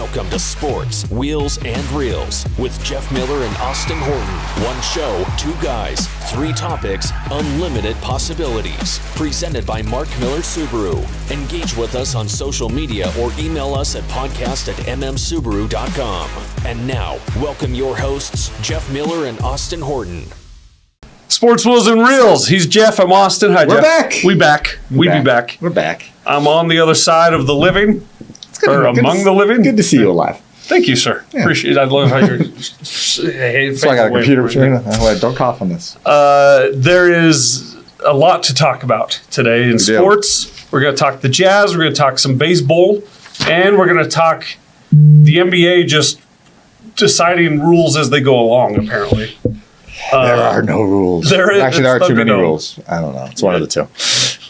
Welcome to Sports, Wheels, and Reels with Jeff Miller and Austin Horton. One show, two guys, three topics, unlimited possibilities. Presented by Mark Miller Subaru. Engage with us on social media or email us at podcast@mmsubaru.com. And now, welcome your hosts, Jeff Miller and Austin Horton. Sports, Wheels, and Reels. He's Jeff. I'm Austin. Hi, We're Jeff. back. We back. We be back. We're back. I'm on the other side of the living, or among the living. Good to see you alive. Thank you, sir. Yeah. Appreciate it. I love how you're. So I got a computer between. Don't cough on this. There is a lot to talk about today in sports. We're going to talk the Jazz. We're going to talk some baseball, and we're going to talk the NBA just deciding rules as they go along. Apparently. There are no rules. There are too many rules. I don't know. It's one of the two.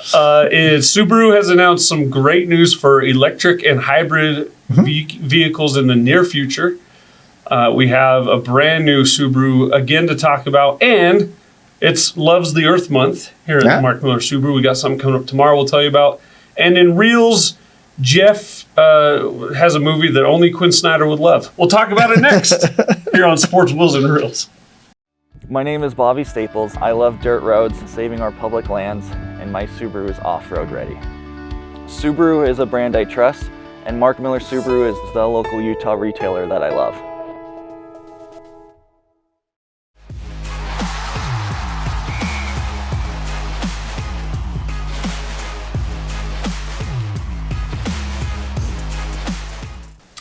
Subaru has announced some great news for electric and hybrid vehicles in the near future. We have a brand new Subaru again to talk about, and it's Loves the Earth Month here at Mark Miller Subaru. We got something coming up tomorrow we'll tell you about. And in Reels, Jeff has a movie that only Quinn Snyder would love. We'll talk about it next here on Sports, Wheels, and Reels. My name is Bobby Staples. I love dirt roads, saving our public lands, and my Subaru is off-road ready. Subaru is a brand I trust, and Mark Miller Subaru is the local Utah retailer that I love.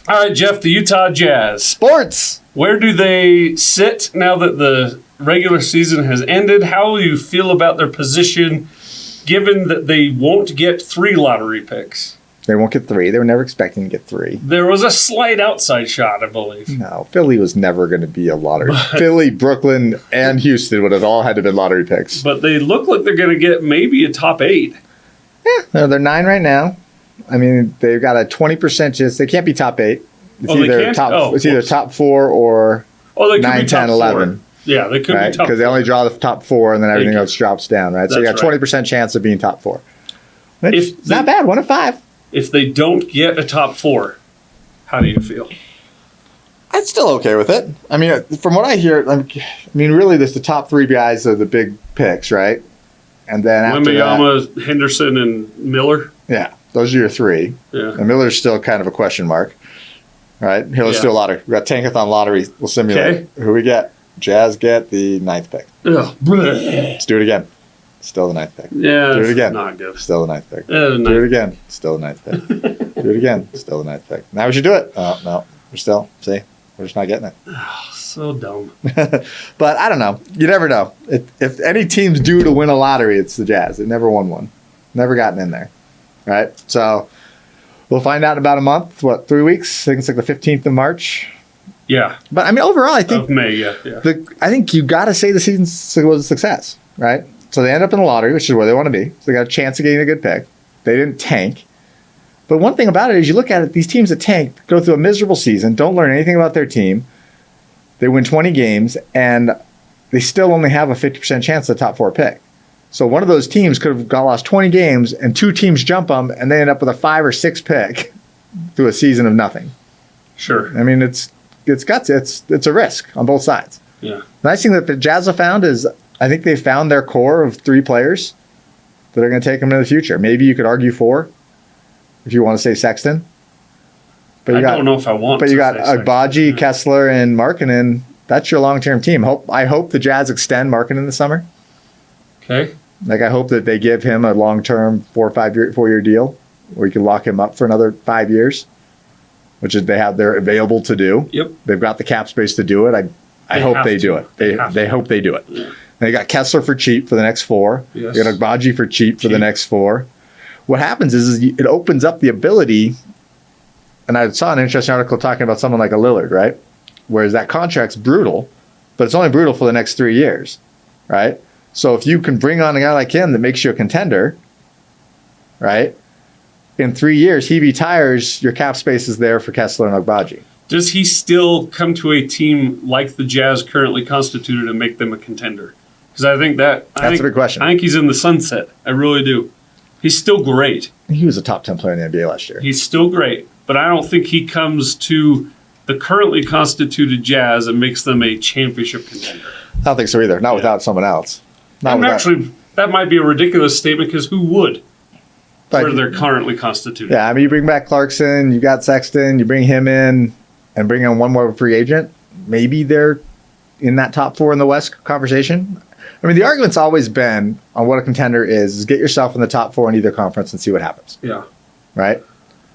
All right, Jeff, the Utah Jazz. Sports. Where do they sit now that the regular season has ended? How do you feel about their position, given that they won't get 3 lottery picks? They won't get 3. They were never expecting to get 3. There was a slight outside shot, I believe. No, Philly was never going to be a lottery. Philly, Brooklyn, and Houston would have all had to be lottery picks. But they look like they're going to get maybe a top 8. Yeah, they're 9 right now. I mean, they've got a 20% chance. They can't be top 8. It's either top 4 or 9, 10, 11. Yeah, they could be top 4. Because they only draw the top 4 and then everything else drops down, right? So you got 20% chance of being top 4. It's not bad, 1 of 5. If they don't get a top 4, how do you feel? I'm still okay with it. I mean, from what I hear, really, there's the top 3 guys are the big picks, right? And then after Wembanyama, Henderson, and Miller. Yeah, those are your 3. Yeah. And Miller's still kind of a question mark, right? Here, let's do a lottery. We got Tankathon lottery. We'll simulate. Okay. Who we get? Jazz get the 9th pick. Ugh. Let's do it again. Still the 9th pick. Yeah, do it again. Not good. Still the 9th pick. Do it again. Still the 9th pick. Do it again. Still the 9th pick. Now we should do it. Oh, no. We're just not getting it. Oh, so dumb. But I don't know. You never know. If any team's due to win a lottery, it's the Jazz. They never won one. Never gotten in there. Right? So we'll find out in about a month. 3 weeks? I think it's like the 15th of March. Yeah. But I mean, overall, I think. Of May, yeah. I think you got to say the season was a success, right? So they end up in the lottery, which is where they want to be. So they got a chance of getting a good pick. They didn't tank. But one thing about it is you look at it, these teams that tank go through a miserable season, don't learn anything about their team. They win 20 games, and they still only have a 50% chance of the top 4 pick. So one of those teams could have lost 20 games, and 2 teams jump them, and they end up with a 5 or 6 pick through a season of nothing. Sure. I mean, it's guts. It's a risk on both sides. Yeah. The nice thing that the Jazz have found is I think they found their core of 3 players that are going to take them into the future. Maybe you could argue 4 if you want to say Sexton. But I don't know if I want to. But you got Agbaji, Kessler, and Markkanen. That's your long-term team. I hope the Jazz extend Markkanen this summer. Okay. Like, I hope that they give him a long-term 4-year deal where you can lock him up for another 5 years, which is they're available to do. Yep. They've got the cap space to do it. I hope they do it. They hope they do it. Yeah. They got Kessler for cheap for the next 4. Yes. They got Agbaji for cheap for the next 4. What happens is it opens up the ability, and I saw an interesting article talking about someone like a Lillard, right? Whereas that contract's brutal, but it's only brutal for the next 3 years, right? So if you can bring on a guy like him that makes you a contender, right? In 3 years, he retires, your cap space is there for Kessler and Agbaji. Does he still come to a team like the Jazz currently constituted and make them a contender? Because I think that's a big question. I think he's in the sunset. I really do. He's still great. He was a top 10 player in the NBA last year. He's still great. but I don't think he comes to the currently constituted Jazz and makes them a championship contender. I don't think so either. Not without someone else. Actually, that might be a ridiculous statement because who would? Where they're currently constituted. Yeah, I mean, you bring back Clarkson, you got Sexton, you bring him in, and bring in one more free agent. Maybe they're in that top 4 in the West conversation. I mean, the argument's always been on what a contender is get yourself in the top 4 in either conference and see what happens. Yeah. Right?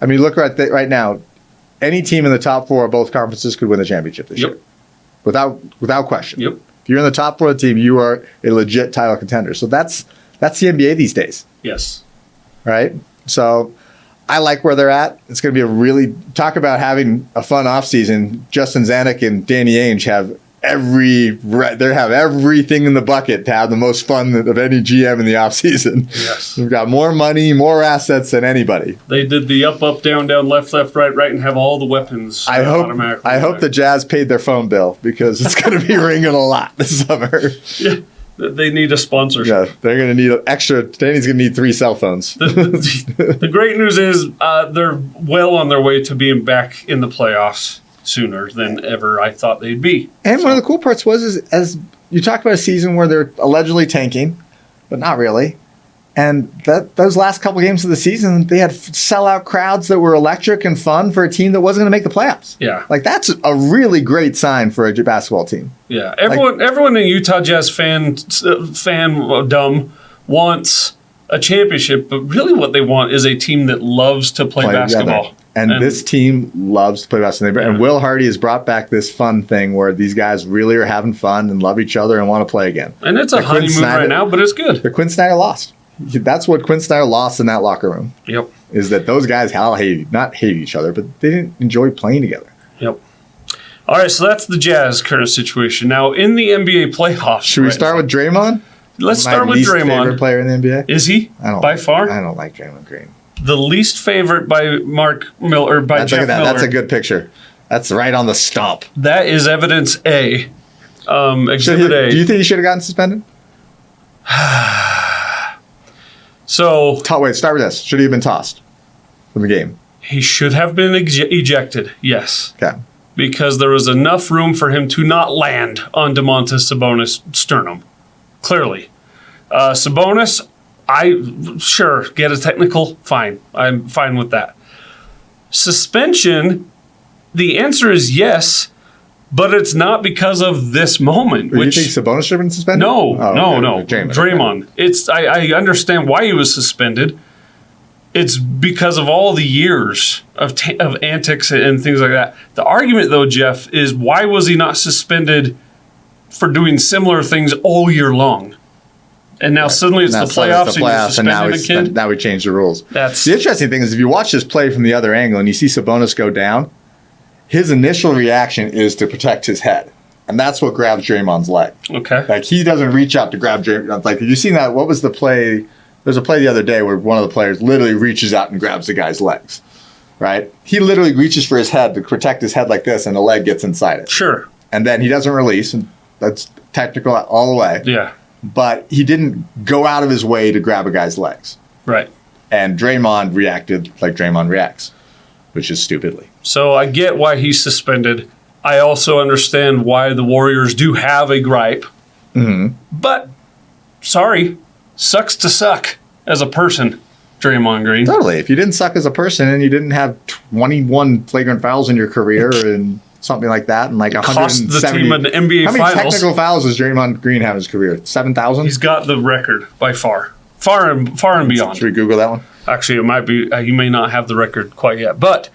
I mean, look right now, any team in the top 4 of both conferences could win the championship this year. Without question. Yep. If you're in the top 4 of the team, you are a legit title contender. So that's the NBA these days. Yes. Right? So I like where they're at. It's going to be a really talk about having a fun offseason. Justin Zanuck and Danny Ainge have everything in the bucket to have the most fun of any GM in the offseason. Yes. We've got more money, more assets than anybody. They did the up, down, left, right, and have all the weapons automatically. I hope the Jazz paid their phone bill because it's going to be ringing a lot this summer. Yeah. They need a sponsorship. Yeah, they're going to need an extra. Danny's going to need 3 cell phones. The great news is they're well on their way to being back in the playoffs sooner than ever I thought they'd be. And one of the cool parts was as you talk about a season where they're allegedly tanking, but not really. And those last couple games of the season, they had sellout crowds that were electric and fun for a team that wasn't going to make the playoffs. Yeah. Like, that's a really great sign for a basketball team. Yeah. Everyone in Utah Jazz fandom wants a championship, but really what they want is a team that loves to play basketball. Together. And this team loves to play basketball. And Will Hardy has brought back this fun thing where these guys really are having fun and love each other and want to play again. And it's a honeymoon right now, but it's good. The Quinn Snyder lost. That's what Quinn Snyder lost in that locker room. Yep. Is that those guys not hate each other, but they didn't enjoy playing together. Yep. All right, so that's the Jazz current situation. Now, in the NBA playoffs. Should we start with Draymond? Let's start with Draymond. My least favorite player in the NBA. Is he? By far? I don't like Draymond Green. The least favorite by Mark Miller, by Jeff Miller. That's a good picture. That's right on the stump. That is evidence A. Exhibit A. Do you think he should have gotten suspended? Wait, start with this. Should he have been tossed from the game? He should have been ejected, yes. Okay. Because there was enough room for him to not land on Domantas Sabonis' sternum. Clearly. Sabonis, get a technical, fine. I'm fine with that. Suspension, the answer is yes, but it's not because of this moment. You think Sabonis should have been suspended? No. Draymond. I understand why he was suspended. It's because of all the years of antics and things like that. The argument, though, Jeff, is why was he not suspended for doing similar things all year long? And now suddenly it's the playoffs, and now we changed the rules. The interesting thing is if you watch this play from the other angle and you see Sabonis go down, his initial reaction is to protect his head. And that's what grabs Draymond's leg. Okay. Like, he doesn't reach out to grab Draymond. Like, have you seen that? What was the play? There's a play the other day where one of the players literally reaches out and grabs the guy's legs. Right? He literally reaches for his head to protect his head like this, and the leg gets inside it. Sure. And then he doesn't release, and that's technical all the way. Yeah. But he didn't go out of his way to grab a guy's legs. Right. And Draymond reacted like Draymond reacts, which is stupidly. So I get why he's suspended. I also understand why the Warriors do have a gripe. Mm-hmm. But, sorry, sucks to suck as a person, Draymond Green. Totally. If you didn't suck as a person and you didn't have 21 flagrant fouls in your career and something like that, and like 170. Cost the team an NBA How many Finals. technical fouls does Draymond Green have in his career? 7,000? He's got the record by far. Far and beyond. Should we Google that one? Actually, it might be. You may not have the record quite yet. But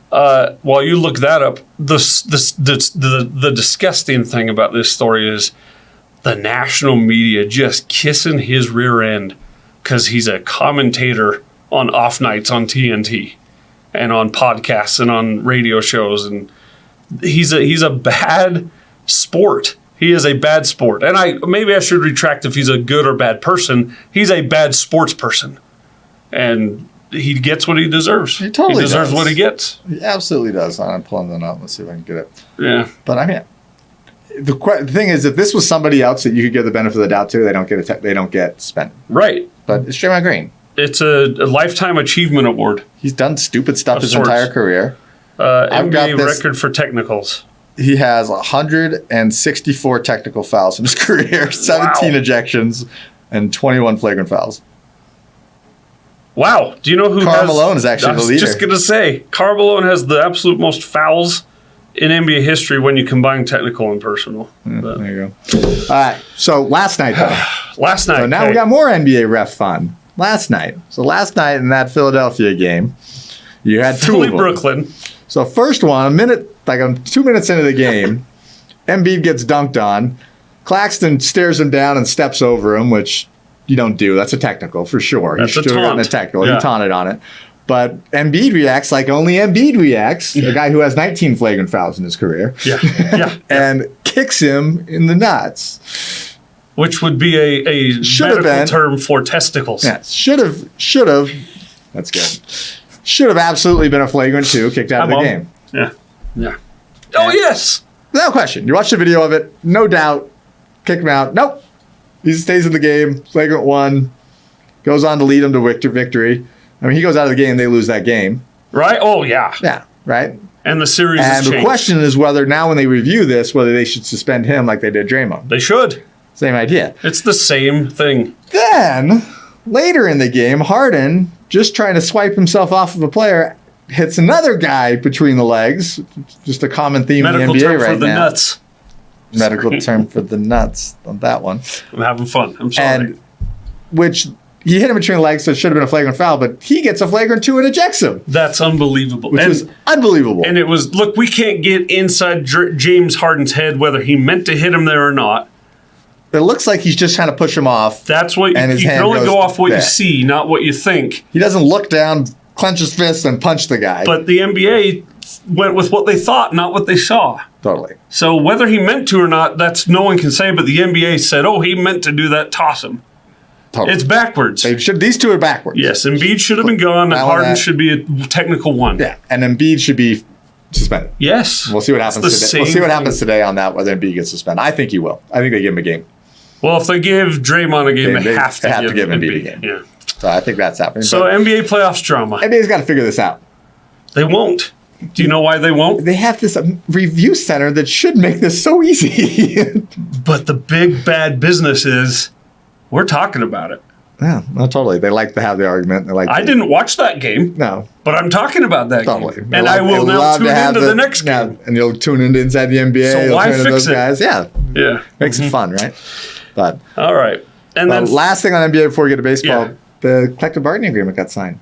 while you look that up, the disgusting thing about this story is the national media just kissing his rear end because he's a commentator on off nights on TNT and on podcasts and on radio shows, and he's a bad sport. He is a bad sport. And maybe I should retract if he's a good or bad person. He's a bad sports person. And he gets what he deserves. He totally deserves does. what he gets. He absolutely does. I'm pulling that up. Let's see if I can get it. Yeah. But I mean, the thing is, if this was somebody else that you could give the benefit of the doubt to, they don't get suspended. Right. But it's Draymond Green. It's a lifetime achievement award. He's done stupid stuff Of his sorts. entire career. NBA got this- record for technicals. He has 164 technical fouls in his career, 17 ejections, and 21 flagrant fouls. Wow. Do you know who Karl has... Malone is actually I the was leader. just going to say, Karl Malone has the absolute most fouls in NBA history when you combine technical and personal. But There you go. All right. So last night, though. last night, So now we got more NBA ref fun. Last night. So last night in that Philadelphia game, you had two Philly, of them. Brooklyn. So first one, I'm 2 minutes into the game, Embiid gets dunked on. Claxton stares him down and steps over him, which you don't do. That's a technical for sure. That's He a should have gotten a taunt. technical. Yeah. He taunted on it. But Embiid reacts like only Embiid reacts, a guy who has 19 flagrant fouls in his career, Yeah. Yeah. and kicks him in the nuts. Which would be a Should have medical been. term for testicles. Yeah, should have. That's good. Should have absolutely been a flagrant 2, kicked out of the I'm on. game. Yeah. Yeah. Oh, yes. No question. You watch the video of it, no doubt. Kick him out. Nope. He stays in the game. Flagrant 1. Goes on to lead him to victory. I mean, he goes out of the game, they lose that game. Right? Oh, yeah. Yeah, right? And the series has And the changed. question is whether now when they review this, whether they should suspend him like they did Draymond. They should. Same idea. It's the same thing. Then, later in the game, Harden, just trying to swipe himself off of a player, hits another guy between the legs. Just a common theme Medical in the NBA term right for the now. nuts. Medical term for the nuts on that one. I'm having fun. I'm sorry. And which he hit him between the legs, so it should have been a flagrant foul, but he gets a flagrant 2 and ejects him, That's unbelievable. which and, was unbelievable. and it was, look, we can't get inside James Harden's head whether he meant to hit him there or not. It looks like he's just trying to push him off. That's what And you his can hand only goes go off what there. you see, not what you think. He doesn't look down, clench his fist, and punch the guy. But the NBA went with what they thought, not what they saw. Totally. So whether he meant to or not, that's no one can say. But the NBA said, "Oh, he meant to do that. Toss him." Totally. It's backwards. These two are backwards. Yes, Embiid should have been gone, and Now Harden that- should be a technical 1. Yeah, and Embiid should be suspended. Yes. We'll see what It's happens the today. We'll same see what thing. happens today on that, whether Embiid gets suspended. I think he will. I think they give him a game. Well, if they give Draymond a game, They they have to give Embiid a Embiid. game. Yeah. So I think that's happening. So But NBA playoffs drama. NBA's got to figure this out. They won't. Do you know why they won't? They have this review center that should make this so easy. But the big bad business is we're talking about it. Yeah, no, totally. They like to have the argument. They like. I didn't watch that game, No, but I'm talking about that totally. game. They And love- I will they now love tune to have into the next game. And you'll tune into Inside the NBA. So you'll why tune into fix those it? guys. Yeah, Yeah. makes it fun, right? But All right. And then last thing on NBA before we get to baseball, Yeah. the collective bargaining agreement got signed,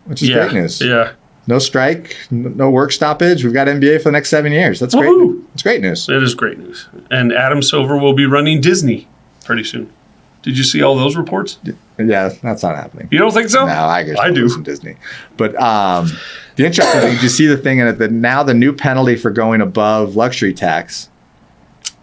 which is yeah, great news. Yeah. No strike, no work stoppage. We've got NBA for the next 7 years. That's great. Woohoo! It's great news. It is great news. And Adam Silver will be running Disney pretty soon. Did you see all those reports? Yeah, that's not happening. You don't think so? No, I guess I do. Some Disney. But the interesting thing, did you see the thing in it that now the new penalty for going above luxury tax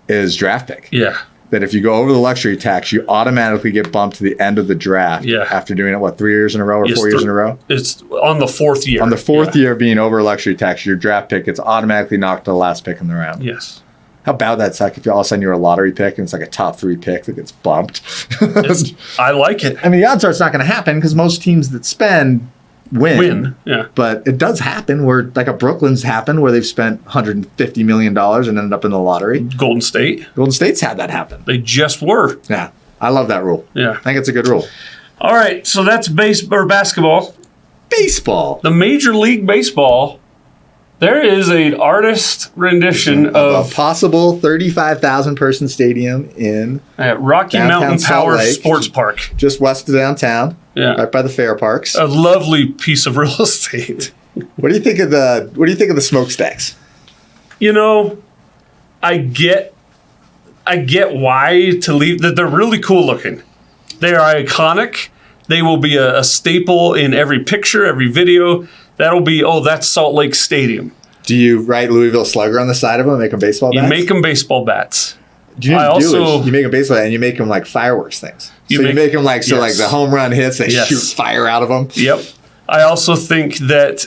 is draft pick? Yeah. That if you go over the luxury tax, you automatically get bumped to the end of the draft Yeah. after doing it, 3 years in a row or Yes, 4 years in a row? It's on the 4th year. On the fourth Yeah. year of being over luxury tax, your draft pick gets automatically knocked to the last pick in the round. Yes. How bad that suck if all of a sudden you're a lottery pick and it's like a top 3 pick that gets bumped? I like it. I mean, the odds are it's not going to happen because most teams that spend win. Yeah. But it does happen where, like a Brooklyn's happened, where they've spent $150 million and ended up in the lottery. Golden State. Golden State's had that happen. They just were. Yeah. I love that rule. Yeah. I think it's a good rule. All right. So that's basketball. Baseball. The Major League Baseball. There is an artist rendition A of possible 35,000 person stadium in Rocky Downtown Mountain Salt Power Lake. Sports Park. just west of downtown, Yeah. right by the fair parks. A lovely piece of real estate. What do you think of the smokestacks? You know, I get why to leave that. They're really cool looking. They are iconic. They will be a staple in every picture, every video. That'll be, that's Salt Lake Stadium. Do you write Louisville Slugger on the side of them and make them baseball bats? You make them baseball bats. Do you know I what you do also- is you make them baseball and you make them like fireworks things. You So you make- make them like yes. the home run hits, they Yes. shoot fire out of them. Yep. I also think that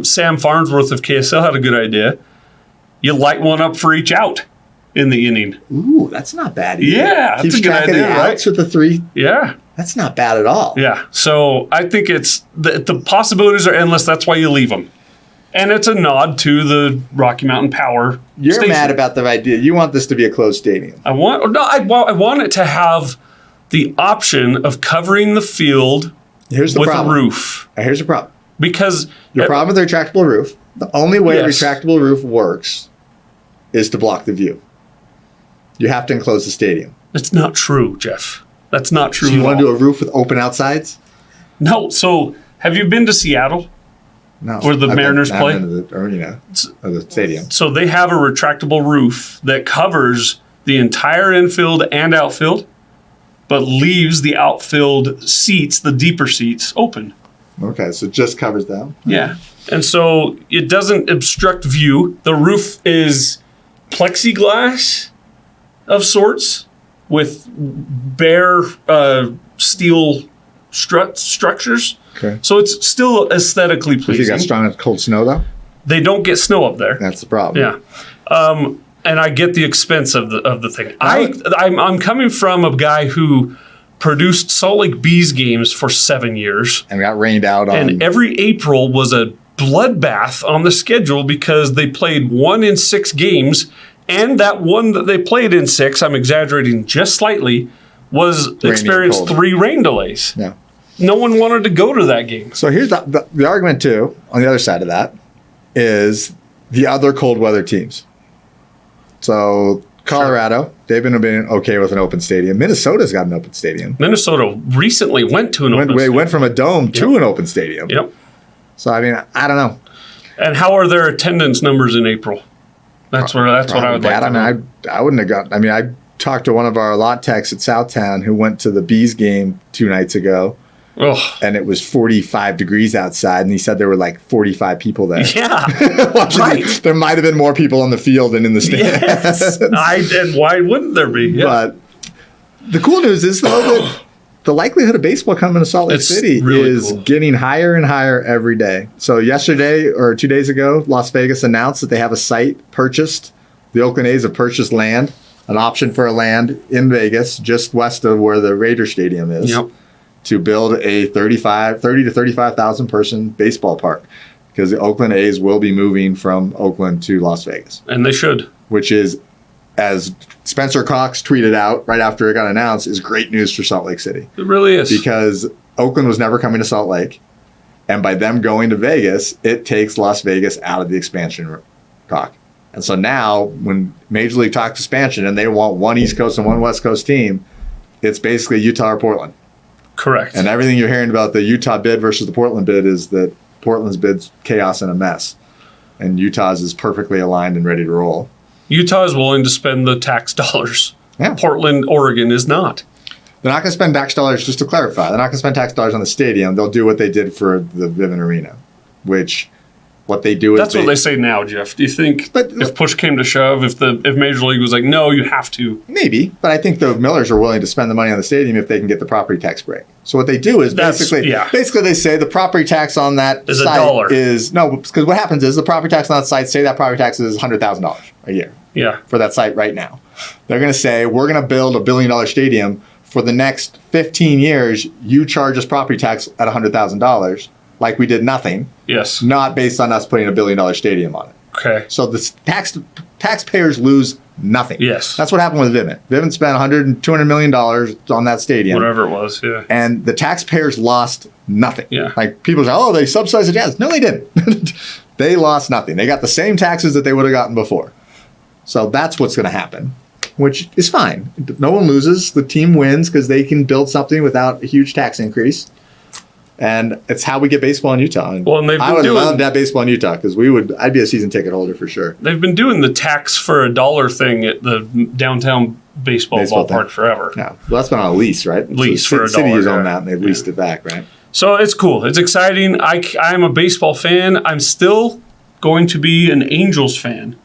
Sam Farnsworth of KSL had a good idea. You light one up for each out in the inning. Ooh, that's not bad either. Yeah, that's Keeps a good track idea, of the right? outs with the 3. Yeah. That's not bad at all. Yeah. So I think it's the possibilities are endless. That's why you leave them. And it's a nod to the Rocky Mountain Power You're station. mad about the idea. You want this to be a closed stadium. I want it to have the option of covering the field Here's the with problem. a roof. Here's the problem. Because Your problem with the retractable roof, the only way a Yes. retractable roof works is to block the view. You have to enclose the stadium. it's not true, Jeff. That's not true. So you at want to all. do a roof with open outsides? No. So have you been to Seattle? No. Where the Mariners play? Of the stadium. So they have a retractable roof that covers the entire infield and outfield, but leaves the outfield seats, the deeper seats, open. Okay, so it just covers them. Yeah. And so it doesn't obstruct view. The roof is plexiglass of sorts with bare steel structures. Okay. So it's still aesthetically If you pleasing. got strong cold snow though, They don't get snow up there. that's the problem. Yeah. And I get the expense of the thing. I'm coming from a guy who produced Salt Lake Bees games for 7 years. And got rained out on. And every April was a bloodbath on the schedule because they played 1 in 6 games. And that one that they played in 6, I'm exaggerating just slightly, experienced cold. 3 rain delays. Yeah. No one wanted to go to that game. So here's the argument too, on the other side of that, is the other cold weather teams. So Colorado, they've been okay with an open stadium. Minnesota's got an open stadium. Minnesota recently went to an open They stadium. went from a dome to an open stadium. Yep. So I mean, I don't know. And how are their attendance numbers in April? That's what I would like to know. I mean, I wouldn't have got. I mean, I talked to one of our lot techs at Southtown who went to the Bees game 2 nights ago, Ugh. and it was 45 degrees outside, and he said there were like 45 people there. Yeah. Watching right. There might have been more people on the field than in the stands. Yes. And why wouldn't there be? Yeah. But the cool news is though that the likelihood of baseball coming to Salt Lake It's City really is cool. getting higher and higher every day. So yesterday or 2 days ago, Las Vegas announced that they have a site purchased. The Oakland A's have purchased land, an option for a land in Vegas, just west of where the Raider Stadium is, Yep. to build a 30 to 35,000 person baseball park, because the Oakland A's will be moving from Oakland to Las Vegas, And they should. which is, as Spencer Cox tweeted out right after it got announced, is great news for Salt Lake City, It really is. because Oakland was never coming to Salt Lake, and by them going to Vegas, it takes Las Vegas out of the expansion talk. And so now, when Major League talks expansion and they want one East Coast and one West Coast team, it's basically Utah or Portland. Correct. And everything you're hearing about the Utah bid versus the Portland bid is that Portland's bid's chaos and a mess, and Utah's is perfectly aligned and ready to roll. Utah is willing to spend the tax dollars. Yeah. Portland, Oregon is not. They're not going to spend tax dollars, just to clarify, they're not going to spend tax dollars on the stadium. They'll do what they did for the Vivint Arena, which what they do is That's what they say now, Jeff. Do you think But- if push came to shove, if Major League was like, no, you have to? Maybe, but I think the Millers are willing to spend the money on the stadium if they can get the property tax break. So what they do is basically they say the property tax on that Is site $1. is no, because what happens is the property tax on that site, say that property tax is $100,000 a year Yeah. for that site right now. They're going to say, we're going to build $1 billion stadium for the next 15 years. You charge us property tax at $100,000, like we did nothing, Yes. not based on us putting $1 billion stadium on it. Okay. So the taxpayers lose nothing. Yes. That's what happened with Vivint. Vivint spent $200 million on that stadium. Whatever it was. Yeah. And the taxpayers lost nothing. Yeah. Like people say, oh, they subsidized the jazz. No, they didn't. They lost nothing. They got the same taxes that they would have gotten before. So that's what's going to happen, which is fine. No one loses. The team wins because they can build something without a huge tax increase. And it's how we get baseball in Utah. And Well, and they've I been would doing- love to have baseball in Utah because I'd be a season ticket holder for sure. They've been doing the tax for $1 thing at the downtown baseball ballpark thing. forever. Yeah. Well, that's been on a lease, right? Lease so for the city $1, has owned yeah. that and they've leased it back, right? So it's cool. It's exciting. I'm a baseball fan. I'm still going to be an Angels fan,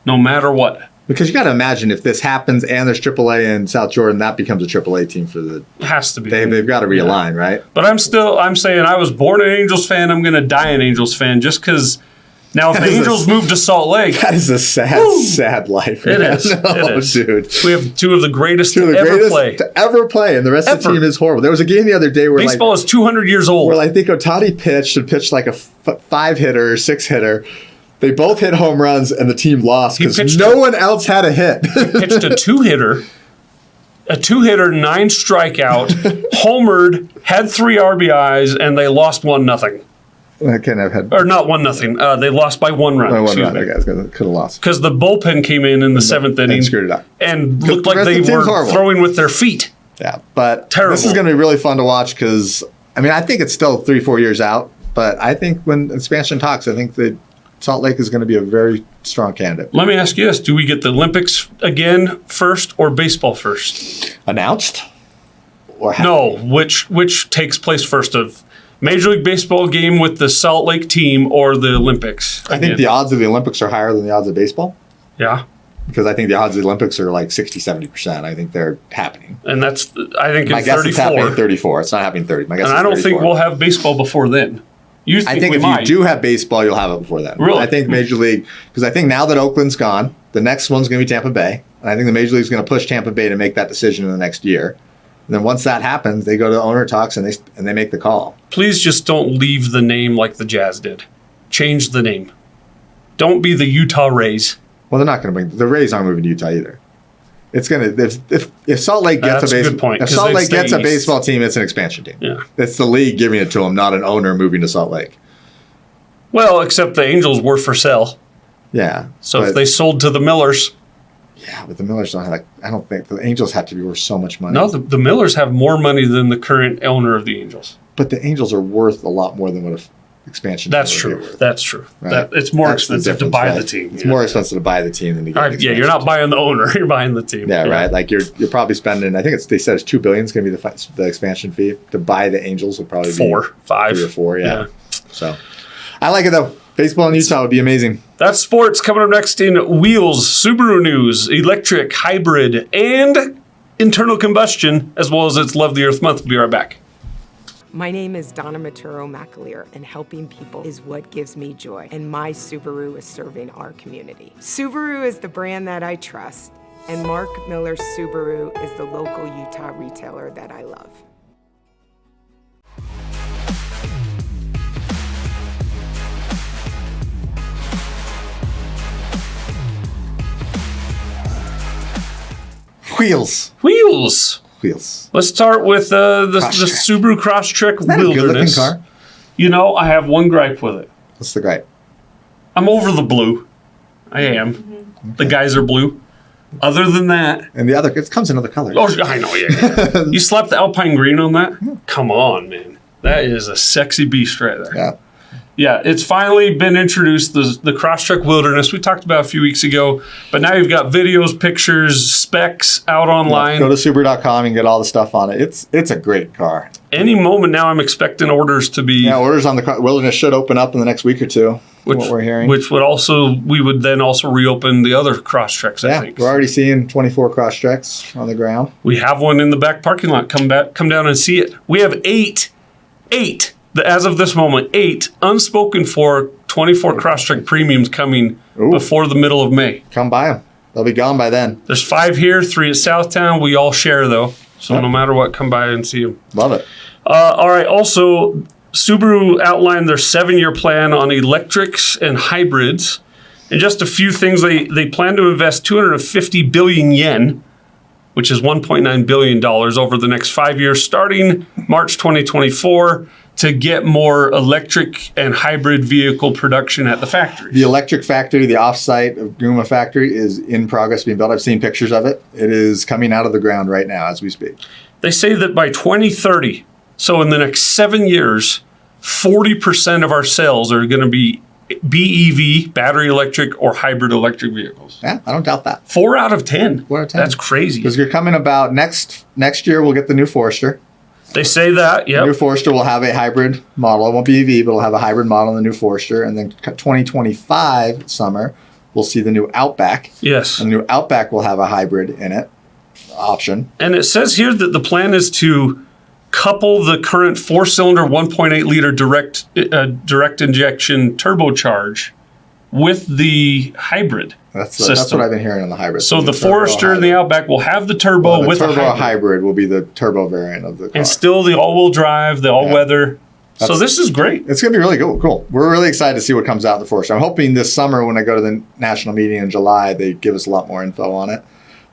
no matter what. Because you got to imagine if this happens and there's AAA in South Jordan, that becomes a AAA team for the. It has to be. They've got to realign, right? But I'm saying I was born an Angels fan. I'm going to die an Angels fan just because Now, if the Angels move to Salt Lake, that is a sad life. It man. is. It is. Dude. We have two of the greatest to ever play, and the rest of the team is horrible. There was a game the other day where baseball is 200 years old. Where I think Ohtani pitched like a 5-hitter, 6-hitter. They both hit home runs, and the team lost because no one else had a hit. He pitched a 2-hitter. A 2-hitter, 9 strikeout, homered, had 3 RBIs, and they lost 1-0. I can't have had. Or not 1-0. They lost by 1 run. By 1 run. I guys could have lost. Because the bullpen came in the 7th inning and screwed it up. And looked like they were throwing with their feet. Yeah, but terrible. This is going to be really fun to watch because, I mean, I think it's still 3-4 years out, but I think when expansion talks, I think that Salt Lake is going to be a very strong candidate. Let me ask you this. Do we get the Olympics again first or baseball first? Announced? Or no, which takes place first, of Major League Baseball game with the Salt Lake team or the Olympics? I think the odds of the Olympics are higher than the odds of baseball. Yeah. Because I think the odds of the Olympics are like 60-70%. I think they're happening. And that's, I think, my guess it's happening 34. It's not happening 30. My guess and is I don't 34. think we'll have baseball before then. I think if you do have baseball, you'll have it before then. Really? I think Major League, because I think now that Oakland's gone, the next one's going to be Tampa Bay. And I think the Major League is going to push Tampa Bay to make that decision in the next year. And then once that happens, they go to owner talks and they make the call. Please just don't leave the name like the Jazz did. Change the name. Don't be the Utah Rays. Well, they're not going to bring the Rays aren't moving to Utah either. It's going to if Salt Lake gets if Salt Lake gets a baseball team, it's an expansion team. Yeah, it's the league giving it to them, not an owner moving to Salt Lake. Well, except the Angels were for sale. Yeah. So if they sold to the Millers. Yeah, but the Millers don't have. I don't think the Angels have to be worth so much money. No, the Millers have more money than the current owner of the Angels. But the Angels are worth a lot more than what expansion. That's true. That's true. Right? It's more expensive to buy the team. It's more expensive to buy the team than to get. Yeah, you're not buying the owner. You're buying the team. Yeah, right. Like you're probably spending. I think they said it's $2 billion is going to be the expansion fee to buy the Angels. Will probably be 4, 5, 3 or 4. Yeah. So, I like it though. Baseball in Utah would be amazing. That's sports. Coming up next in Wheels, Subaru news, electric, hybrid, and internal combustion, as well as its Love the Earth month. We'll be right back. My name is Donna Maturo McAleer, and helping people is what gives me joy. And my Subaru is serving our community. Subaru is the brand that I trust, and Mark Miller Subaru is the local Utah retailer that I love. Wheels. Let's start with the Subaru Crosstrek Wilderness. Good looking car. You know, I have one gripe with it. What's the gripe? I'm over the blue. I am. Okay. The guys are blue. Other than that, and it comes in other colors. Oh, I know. Yeah. You slapped the Alpine green on that? Come on, man. That is a sexy beast right there. Yeah. Yeah, it's finally been introduced, the Crosstrek Wilderness. We talked about a few weeks ago, but now you've got videos, pictures, specs out online. Go to Subaru.com and get all the stuff on it. It's a great car. Any moment now, I'm expecting orders to be... Yeah, orders on the Wilderness should open up in the next week or two, what we're hearing. Which we would then also reopen the other Crosstreks, I think. We're already seeing 24 Crosstreks on the ground. We have one in the back parking lot. Come down and see it. We have eight. As of this moment, 8 unspoken for 24 Crosstrek premiums coming before the middle of May. Come buy them. They'll be gone by then. There's 5 here, 3 at Southtown. We all share, though. So no matter what, come by and see them. Love it. All right. Also, Subaru outlined their 7-year plan on electrics and hybrids. And just a few things, they plan to invest 250 billion yen, which is $1.9 billion over the next 5 years, starting March 2024. To get more electric and hybrid vehicle production at the factory. The electric factory, the offsite of Guma factory, is in progress being built. I've seen pictures of it. It is coming out of the ground right now as we speak. They say that by 2030, so in the next 7 years, 40% of our sales are going to be BEV, battery electric, or hybrid electric vehicles. Yeah, I don't doubt that. 4 out of 10. 4 out of 10. That's crazy. Because you're coming about next year, we'll get the new Forester. They say that, yeah. The new Forester will have a hybrid model. It won't be EV, but it'll have a hybrid model in the new Forester. And then 2025 summer, we'll see the new Outback. Yes. And the new Outback will have a hybrid in it option. And it says here that the plan is to couple the current 4-cylinder 1.8 liter direct injection turbocharge with the hybrid system. That's what I've been hearing on the hybrid. So the Forester and the Outback will have the turbo with turbo a hybrid. hybrid will be the turbo variant of the car. And still the all-wheel drive, the all-weather. So this is great. It's going to be really cool. We're really excited to see what comes out of the Forester. I'm hoping this summer when I go to the national meeting in July, they give us a lot more info on it.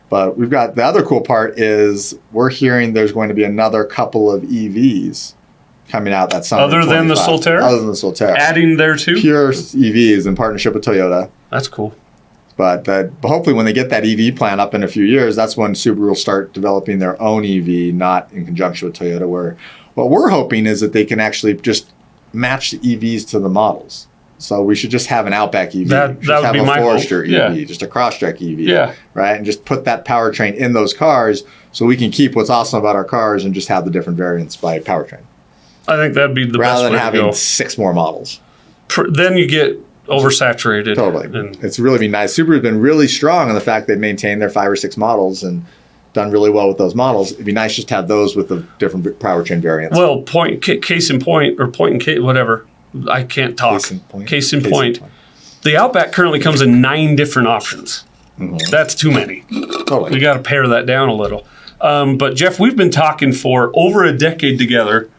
But we've got the other cool part is we're hearing there's going to be another couple of EVs coming out that summer. Other than the Solterra? Other than the Solterra. Adding there too? Pure EVs in partnership with Toyota. That's cool. But hopefully when they get that EV plan up in a few years, that's when Subaru will start developing their own EV, not in conjunction with Toyota, where what we're hoping is that they can actually just match the EVs to the models. So we should just have an Outback EV. That would be my Forester hope. EV, Yeah. just a Crosstrek EV. Yeah. Right? And just put that powertrain in those cars so we can keep what's awesome about our cars and just have the different variants by powertrain. I think that'd be the Rather best than way to having go. 6 more models. Then you get oversaturated. Totally. And It's really been nice. Subaru's been really strong in the fact they've maintained their 5 or 6 models and done really well with those models. It'd be nice just to have those with the different powertrain variants. well, case in point, or point in case, whatever. I can't talk. Case in point. The Outback currently comes in 9 different options. That's too many. Totally. We got to pare that down a little. But Jeff, we've been talking for over a decade together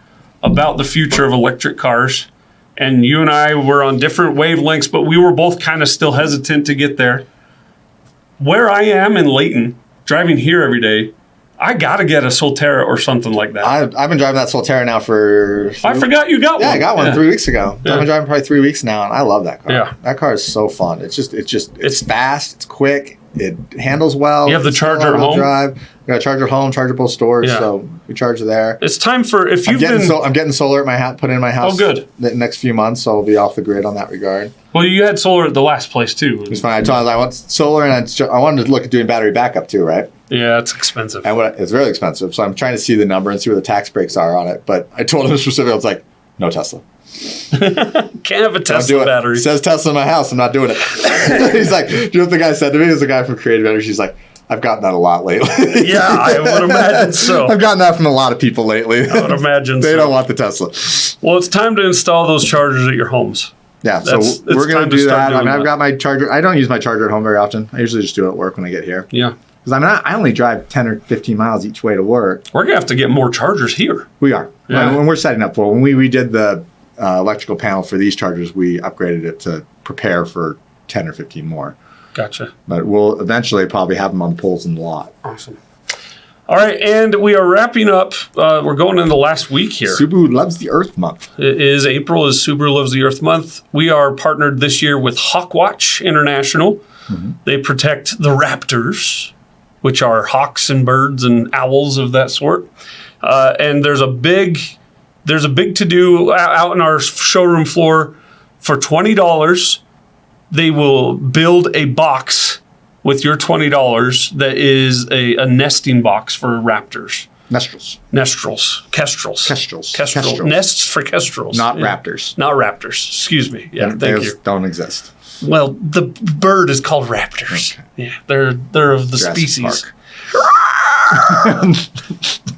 about the future of electric cars. And you and I were on different wavelengths, but we were both kind of still hesitant to get there. Where I am in Layton, driving here every day, I got to get a Solterra or something like that. I've been driving that Solterra now for... I forgot you got one. Yeah, I got one 3 weeks ago. Yeah. I've been driving probably 3 weeks now, and I love that car. Yeah. That car is so fun. It's fast, it's quick, it handles well. You have the it's still charger at all-wheel home? drive. We got a charger at home, charger both stores, Yeah. so we charge there. It's time for, if you've I'm getting solar at my house, put in my house. Oh, good. The next few months, so I'll be off the grid on that regard. well, you had solar at the last place too. It's fine. I told him I want solar, and I wanted to look at doing battery backup too, right? Yeah, it's expensive. And it's really expensive, so I'm trying to see the number and see where the tax breaks are on it. But I told him specifically, I was like, no Tesla. Can't have a Don't Tesla do it. battery. It says Tesla in my house. I'm not doing it. He's like, do you know what the guy said to me? It was the guy from Creative Energy. He's like, I've gotten that a lot lately. Yeah, I would imagine so. I've gotten that from a lot of people lately. I would imagine They so. don't want the Tesla. Well, it's time to install those chargers at your homes. Yeah, It's so we're going time to to do start that. I doing mean, I've that. got my charger. I don't use my charger at home very often. I usually just do it at work when I get here. Yeah. Because I only drive 10 or 15 miles each way to work. We're going to have to get more chargers here. We are. Yeah. When we're setting up for when we redid the electrical panel for these chargers, we upgraded it to prepare for 10 or 15 more. Gotcha. But we'll eventually probably have them on the poles in the lot. Awesome. All right, and we are wrapping up. We're going into the last week here. Subaru Loves the Earth Month. It is April, is Subaru Loves the Earth Month. We are partnered this year with Hawkwatch International. They protect the raptors, which are hawks and birds and owls of that sort. And there's a big to do out in our showroom floor. For $20, they will build a box with your $20 that is a nesting box for raptors. Kestrels. Kestrel. Nests for kestrels. Not raptors. Not raptors. Excuse me. Yeah, thank you. Don't exist. Well, the bird is called raptors. Okay. Yeah, they're of the Jurassic species. Park.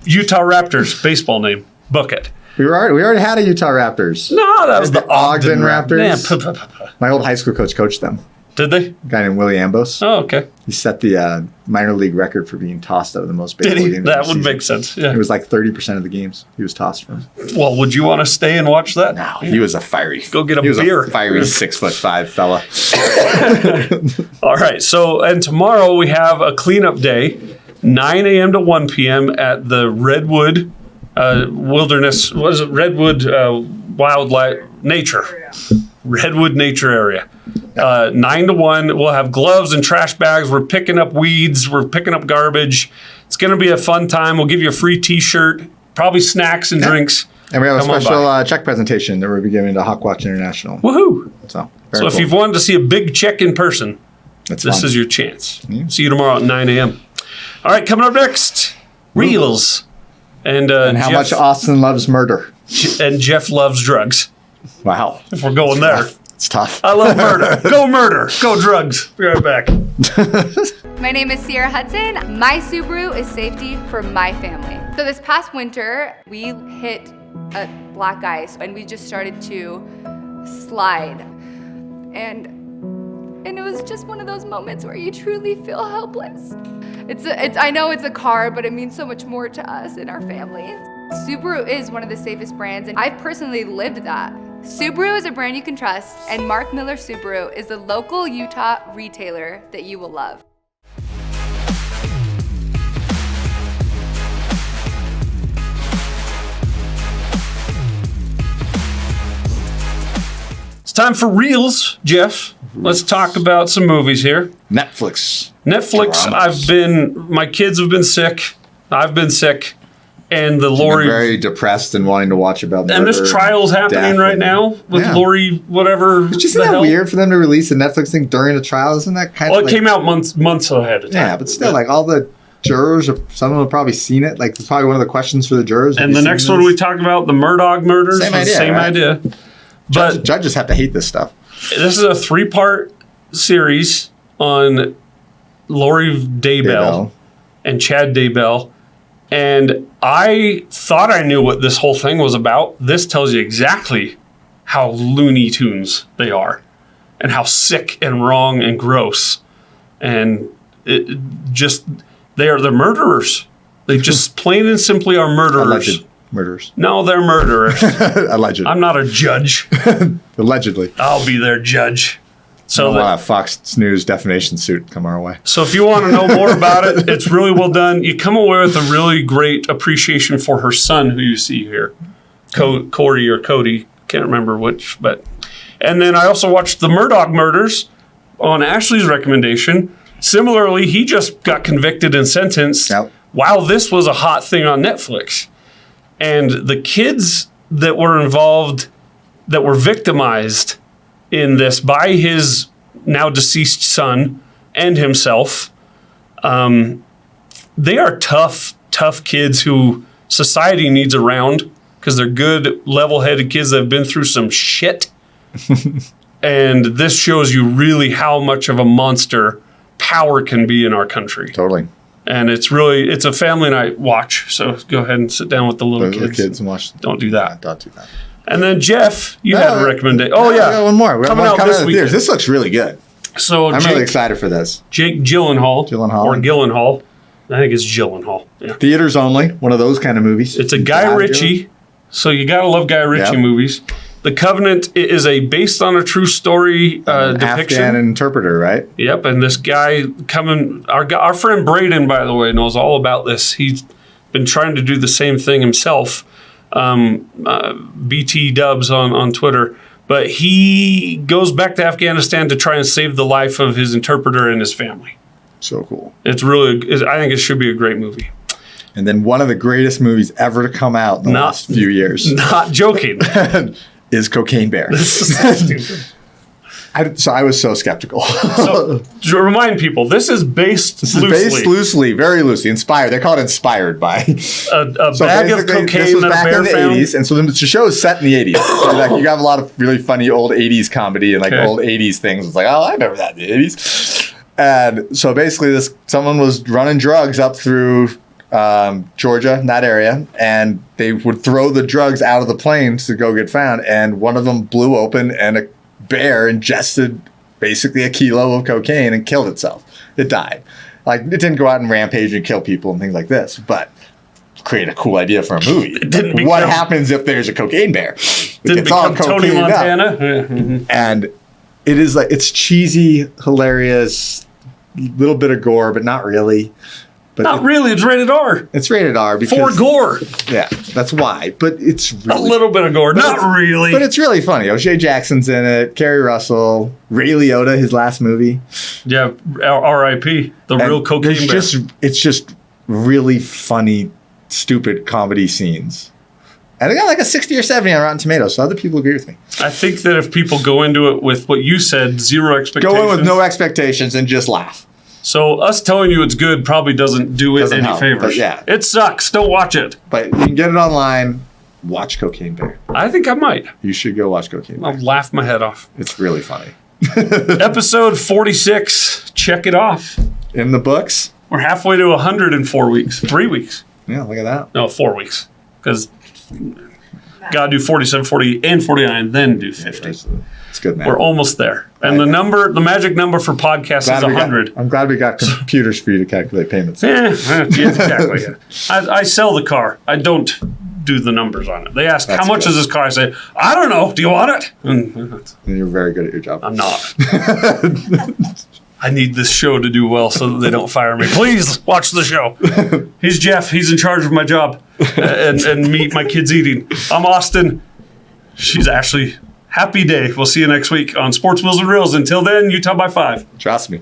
Utah Raptors, baseball name. Book it. We already had a Utah Raptors. No, that was the Ogden Raptors. Raptors. Yeah, My old high school coach coached them. Did they? A guy named Willie Ambos. Oh, okay. He set the minor league record for being tossed out of the most Did baseball he? games. That of the would season. make sense. Yeah. It was like 30% of the games he was tossed from. Well, would you want to stay and watch that? No, he was a fiery. Go get a he was beer. A fiery 6'5" fella. All right. So, and tomorrow we have a cleanup day, 9 a.m. to 1 p.m. at the Redwood Wilderness. What is it? Redwood Wildlife Nature. Redwood Nature Area. 9 to 1. We'll have gloves and trash bags. We're picking up weeds. We're picking up garbage. It's going to be a fun time. We'll give you a free T-shirt, probably snacks and drinks. And we have Come a on special check presentation that we'll be giving to Hawkwatch International. Woohoo! So If you've wanted to see a big check in person, That's this fun. is your chance. See you tomorrow at 9 a.m. All right, coming up next, Reels. And how much Austin loves murder. and Jeff loves drugs. Wow. If we're going there. It's tough. I love murder. Go murder. Go drugs. Be right back. My name is Sierra Hudson. My Subaru is safety for my family. So this past winter, we hit a black ice and we just started to slide. And And it was just one of those moments where you truly feel helpless. I know it's a car, but it means so much more to us and our family. Subaru is one of the safest brands, and I've personally lived that. Subaru is a brand you can trust, and Mark Miller Subaru is the local Utah retailer that you will love. It's time for Reels, Jeff. Let's talk about some movies here. Netflix. My kids have been sick. I've been sick. And the Lori. You're very depressed and wanting to watch about murder. And there's trials happening right now with Lori, whatever. It's just that weird for them to release a Netflix thing during a trial. Isn't that kind of Well, it came out months ahead of time. Yeah, but still, like all the jurors, some of them have probably seen it. Like, it's probably one of the questions for the jurors. And the next one we talked about, the Murdaugh murders. Same idea. But judges have to hate this stuff. This is a 3-part series on Lori Daybell and Chad Daybell. And I thought I knew what this whole thing was about. This tells you exactly how Looney Tunes they are and how sick and wrong and gross. And they're murderers. They just plain and simply are murderers. Alleged murderers. No, they're murderers. Alleged. I'm not a judge. Allegedly. I'll be their judge. So a Fox News defamation suit come our way. So if you want to know more about it, it's really well done. You come away with a really great appreciation for her son, who you see here, Corey or Cody, can't remember which. And then I also watched the Murdaugh murders on Ashley's recommendation. Similarly, he just got convicted and sentenced while this was a hot thing on Netflix. And the kids that were involved, that were victimized in this by his now deceased son and himself, they are tough kids who society needs around because they're good, level-headed kids that have been through some shit. And this shows you really how much of a monster power can be in our country. Totally. And it's a family night watch. So go ahead and sit down with the little kids and watch. Don't do that. Don't do that. And then Jeff, you have a recommendation. Oh, I got one more. Coming out this weekend. This looks really good. So I'm really excited for this. Jake Gyllenhaal. Or Gyllenhaal. I think it's Gyllenhaal. Yeah. Theaters only. One of those kind of movies. It's a Guy Ritchie. So you got to love Guy Ritchie movies. The Covenant is based on a true story depiction. Afghan interpreter, right? Yep. And this guy our friend Braden, by the way, knows all about this. He's been trying to do the same thing himself. BT Dubs on Twitter, but he goes back to Afghanistan to try and save the life of his interpreter and his family. So cool. I think it should be a great movie. And then one of the greatest movies ever to come out in the last few years. Not joking. Is Cocaine Bear. This is so stupid. So I was so skeptical. So to remind people, this is based loosely, very loosely, inspired. They call it inspired by a bag of cocaine this was that back a bear in the found. 80s, and so the show is set in the 80s. So like you have a lot of really funny old 80s comedy and old 80s things. It's like, oh, I remember that in the 80s. And so basically, someone was running drugs up through Georgia, in that area, and they would throw the drugs out of the planes to go get found, and one of them blew open, and a bear ingested basically a kilo of cocaine and killed itself. It died. Like, it didn't go out and rampage and kill people and things like this, but create a cool idea for a movie. What happens if there's a cocaine bear? Didn't become Tony Montana. And it is like, it's cheesy, hilarious, little bit of gore, but not really. But not really. It's rated R. It's rated R because for gore. Yeah, that's why. But it's really, a little bit of gore. Not really. But it's really funny. O'Shea Jackson's in it. Kerry Russell. Ray Liotta, his last movie. Yeah, R.I.P. The real cocaine bear. It's just really funny, stupid comedy scenes. And it got like a 60 or 70 on Rotten Tomatoes, so other people agree with me. I think that if people go into it with what you said, zero expectations. Go in with no expectations and just laugh. So us telling you it's good probably doesn't do it any favors. Yeah. It sucks. Don't watch it. But you can get it online. Watch Cocaine Bear. I think I might. You should go watch Cocaine Bear. I'll laugh my head off. It's really funny. Episode 46. Check it off. In the books. We're halfway to 100 in 4 weeks. 3 weeks. Yeah, look at that. No, 4 weeks. Because Got to do 47, 48, and 49, then do 50. It's good, man. We're almost there. And the magic number for podcasts is 100. I'm glad we got computers for you to calculate payments. Yeah, exactly. Yeah. I sell the car. I don't do the numbers on it. They ask, how much is this car? I say, I don't know. Do you want it? And you're very good at your job. I'm not. I need this show to do well so that they don't fire me. Please watch the show. He's Jeff. He's in charge of my job and me, my kids eating. I'm Austin. She's Ashley. Happy day. We'll see you next week on Sports Wheels and Reels. Until then, Utah by 5. Trust me.